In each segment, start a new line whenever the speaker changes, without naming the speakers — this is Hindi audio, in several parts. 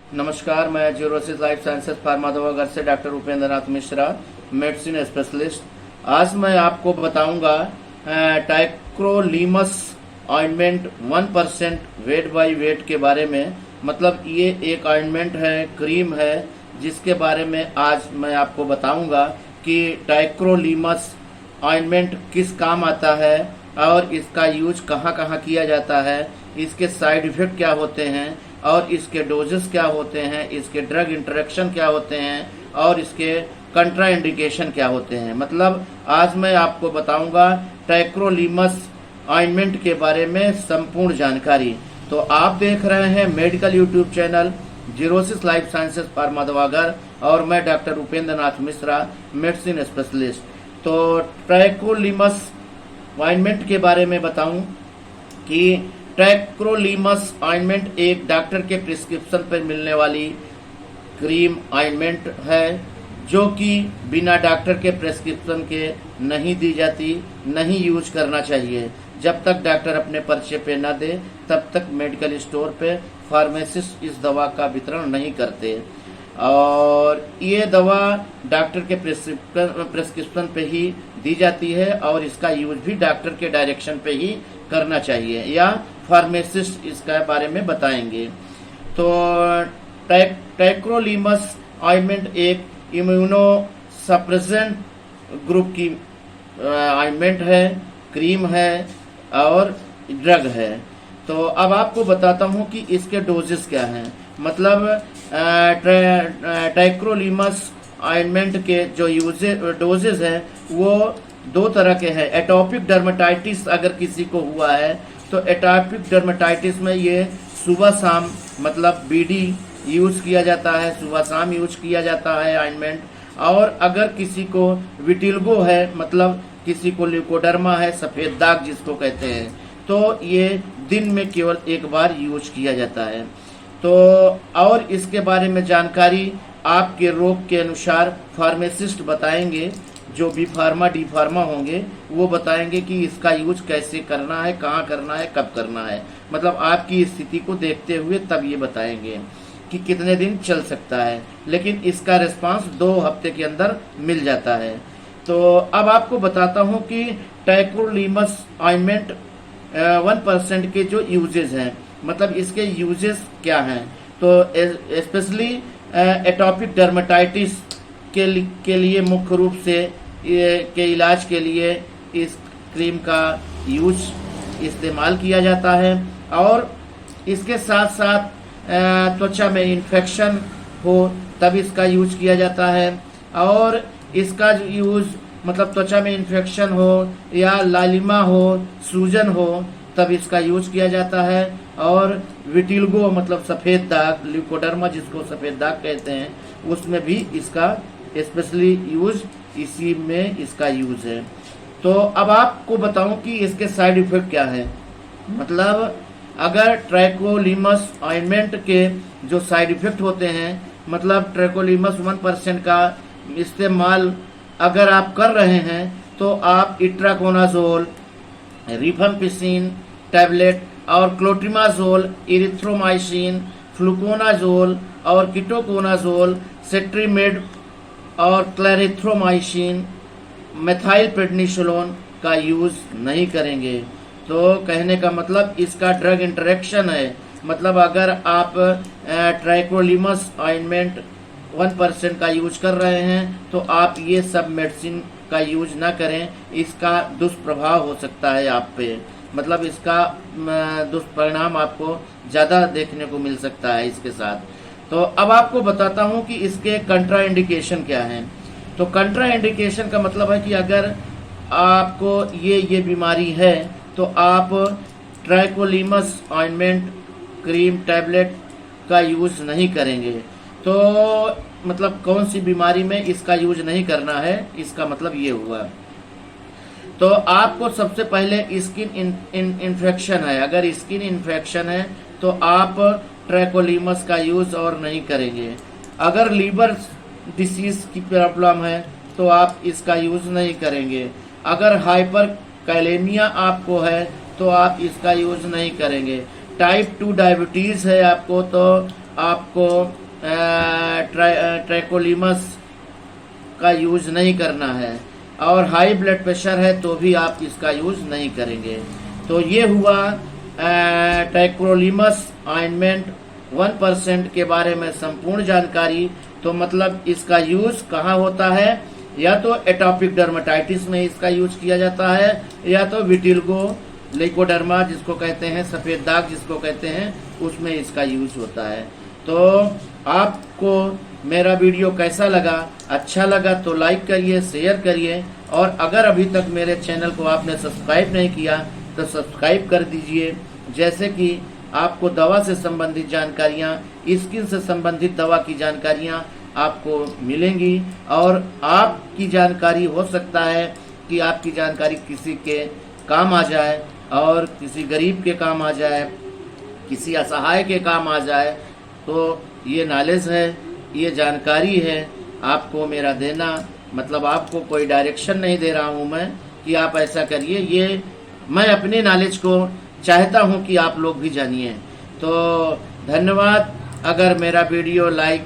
नमस्कार, मैं जीरोसिस लाइफ साइंसेज फार्मा दवाघर से doctor Upendra Nath Mishra, medicine specialist. आज मैं आपको बताऊंगा टाइक्रोलीमस ऑइंटमेंट 1% वेट बाय वेट के बारे में। मतलब ये एक ऑइंटमेंट है, क्रीम है, जिसके बारे में आज मैं आपको बताऊंगा कि टाइक्रोलीमस ऑइंटमेंट किस काम आता है और इसका यूज कहाँ कहाँ किया जाता है, इसके साइड इफेक्ट क्या होते हैं और इसके डोजेस क्या होते हैं, इसके ड्रग इंटरेक्शन क्या होते हैं और इसके कंट्रा इंडिकेशन क्या होते हैं। मतलब आज मैं आपको बताऊंगा टाइक्रोलीमस ऑइंटमेंट के बारे में संपूर्ण जानकारी। तो आप देख रहे हैं medical YouTube channel Xerosis life sciences pharma Dawaghar और मैं doctor Upendra Nath Mishra, medicine specialist. तो टाइक्रोलीमस ऑइंटमेंट के बारे में बताऊं कि टाइक्रोलीमस ऑइंटमेंट एक डॉक्टर के प्रिस्क्रिप्शन पर मिलने वाली क्रीम ऑइंटमेंट है, जो कि बिना डॉक्टर के प्रिस्क्रिप्शन के नहीं दी जाती, नहीं यूज करना चाहिए। जब तक डॉक्टर अपने पर्चे पे न दे तब तक मेडिकल स्टोर पे फार्मासिस्ट इस दवा का वितरण नहीं करते और ये दवा डॉक्टर के प्रिस्क्रिप्शन पे ही दी जाती है और इसका यूज भी डॉक्टर के डायरेक्शन पे ही करना चाहिए या फार्मासिस्ट इसका बारे में बताएंगे। तो टाइक्रोलीमस ऑइंटमेंट एक इम्यूनो सप्रेसेंट ग्रुप की ऑइंटमेंट है, क्रीम है और ड्रग है। तो अब आपको बताता हूं कि इसके डोजेस क्या हैं। मतलब टाइक्रोलीमस ऑइंटमेंट के जो डोजेस हैं वो दो तरह के हैं। एटोपिक डर्मेटाइटिस अगर किसी को हुआ है तो एटोपिक डर्मेटाइटिस में ये सुबह शाम मतलब बीडी यूज किया जाता है, सुबह शाम यूज किया जाता है ऑइंटमेंट। और अगर किसी को विटिल्गो है, मतलब किसी को ल्यूकोडर्मा है, सफेद दाग जिसको कहते हैं, तो ये दिन में केवल एक बार यूज किया जाता है। तो और इसके बारे में जानकारी आपके रोग के अनुसार फार्मासिस्ट बताएंगे, जो बी फार्मा डी फार्मा होंगे वो बताएंगे कि इसका यूज कैसे करना है, कहाँ करना है, कब करना है। मतलब आपकी स्थिति को देखते हुए तब ये बताएंगे कि कितने दिन चल सकता है, लेकिन इसका रिस्पांस 2 हफ्ते के अंदर मिल जाता है। तो अब आपको बताता हूँ कि टाइक्रोलीमस ऑइंटमेंट 1% के जो यूजेस हैं, मतलब इसके यूजेस क्या हैं। तो स्पेशली एटोपिक डर्मेटाइटिस के लिए मुख्य रूप से के इलाज के लिए इस क्रीम का यूज इस्तेमाल किया जाता है। और इसके साथ साथ त्वचा में इन्फेक्शन हो तब इसका यूज किया जाता है। और इसका यूज मतलब त्वचा में इन्फेक्शन हो या लालिमा हो, सूजन हो, तब इसका यूज किया जाता है। और विटिल्गो मतलब सफ़ेद दाग, ल्यूकोडर्मा जिसको सफ़ेद दाग कहते हैं, उसमें भी इसका स्पेशली यूज इसी में इसका यूज है। तो अब आपको बताऊं कि इसके साइड इफेक्ट क्या है। मतलब अगर टाइक्रोलीमस ऑइंटमेंट के जो साइड इफेक्ट होते हैं, मतलब टाइक्रोलीमस 1% का इस्तेमाल अगर आप कर रहे हैं तो आप इट्राकोनाजोल, रिफाम्पिसिन टैबलेट और क्लोट्रिमाजोल, इरिथ्रोमाइसिन, फ्लुकोनाजोल और कीटोकोनाजोल, सेट्रीमेड और क्लैरिथ्रोमाइसिन, मेथाइल प्रेडनिसोलोन का यूज नहीं करेंगे। तो कहने का मतलब इसका ड्रग इंटरेक्शन है। मतलब अगर आप टाइक्रोलीमस ऑइंटमेंट 1% का यूज कर रहे हैं तो आप ये सब मेडिसिन का यूज ना करें, इसका दुष्प्रभाव हो सकता है आप पे। मतलब इसका दुष्परिणाम आपको ज़्यादा देखने को मिल सकता है इसके साथ। तो अब आपको बताता हूँ कि इसके कंट्रा इंडिकेशन क्या हैं। तो कंट्रा इंडिकेशन का मतलब है कि अगर आपको ये बीमारी है तो आप टाइक्रोलीमस ऑइंटमेंट, क्रीम, टैबलेट का यूज नहीं करेंगे। तो मतलब कौन सी बीमारी में इसका यूज नहीं करना है, इसका मतलब ये हुआ। तो आपको सबसे पहले स्किन इन्फेक्शन है, अगर स्किन इन्फेक्शन है तो आप टाइक्रोलीमस का यूज और नहीं करेंगे। अगर लीवर डिसीज की प्रॉब्लम है तो आप इसका यूज नहीं करेंगे। अगर हाइपर कैलेमिया आपको है तो आप इसका यूज नहीं करेंगे। टाइप 2 डायबिटीज है आपको तो आपको ट्रैकोलिमस का यूज़ नहीं करना है, और हाई ब्लड प्रेशर है तो भी आप इसका यूज़ नहीं करेंगे। तो ये हुआ ट्रैकोलिमस ऑइंटमेंट 1% के बारे में संपूर्ण जानकारी। तो मतलब इसका यूज़ कहाँ होता है, या तो एटॉपिक डर्मेटाइटिस में इसका यूज़ किया जाता है, या तो विटिलिगो लेकोडर्मा जिसको कहते हैं, सफ़ेद दाग जिसको कहते हैं, उसमें इसका यूज़ होता है। तो आपको मेरा वीडियो कैसा लगा? अच्छा लगा तो लाइक करिए, शेयर करिए, और अगर अभी तक मेरे चैनल को आपने सब्सक्राइब नहीं किया तो सब्सक्राइब कर दीजिए, जैसे कि आपको दवा से संबंधित जानकारियाँ, स्किन से संबंधित दवा की जानकारियाँ आपको मिलेंगी, और आपकी जानकारी हो सकता है कि आपकी जानकारी किसी के काम आ जाए, और किसी गरीब के काम आ जाए, किसी असहाय के काम आ जाए। तो ये नॉलेज है, ये जानकारी है आपको मेरा देना, मतलब आपको कोई डायरेक्शन नहीं दे रहा हूँ मैं कि आप ऐसा करिए, ये मैं अपनी नॉलेज को चाहता हूँ कि आप लोग भी जानिए। तो धन्यवाद। अगर मेरा वीडियो लाइक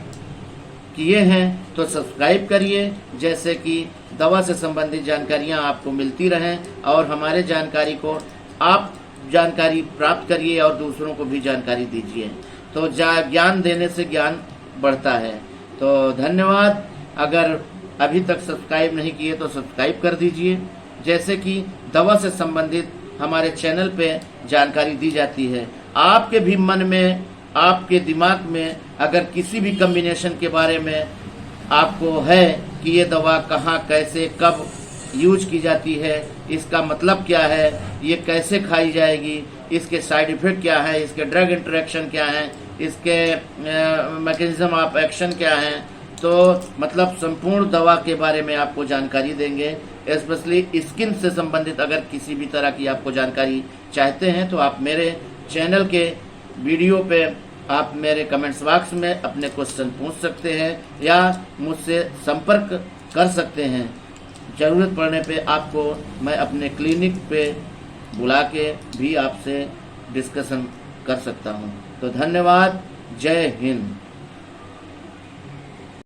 किए हैं तो सब्सक्राइब करिए, जैसे कि दवा से संबंधित जानकारियाँ आपको मिलती रहें, और हमारे जानकारी को आप जानकारी प्राप्त करिए और दूसरों को भी जानकारी दीजिए। तो ज्ञान देने से ज्ञान बढ़ता है। तो धन्यवाद। अगर अभी तक सब्सक्राइब नहीं किए तो सब्सक्राइब कर दीजिए, जैसे कि दवा से संबंधित हमारे चैनल पे जानकारी दी जाती है। आपके भी मन में, आपके दिमाग में अगर किसी भी कम्बिनेशन के बारे में आपको है कि ये दवा कहाँ, कैसे, कब यूज की जाती है, इसका मतलब क्या है, ये कैसे खाई जाएगी, इसके साइड इफ़ेक्ट क्या है, इसके ड्रग इंटरेक्शन क्या है, इसके मैकेनिज्म ऑफ एक्शन क्या है, तो मतलब संपूर्ण दवा के बारे में आपको जानकारी देंगे। स्पेशली स्किन से संबंधित अगर किसी भी तरह की आपको जानकारी चाहते हैं तो आप मेरे चैनल के वीडियो पे आप मेरे कमेंट्स बॉक्स में अपने क्वेश्चन पूछ सकते हैं, या मुझसे संपर्क कर सकते हैं। ज़रूरत पड़ने पे आपको मैं अपने क्लिनिक पे बुला के भी आपसे डिस्कशन कर सकता हूँ। तो धन्यवाद। जय हिंद।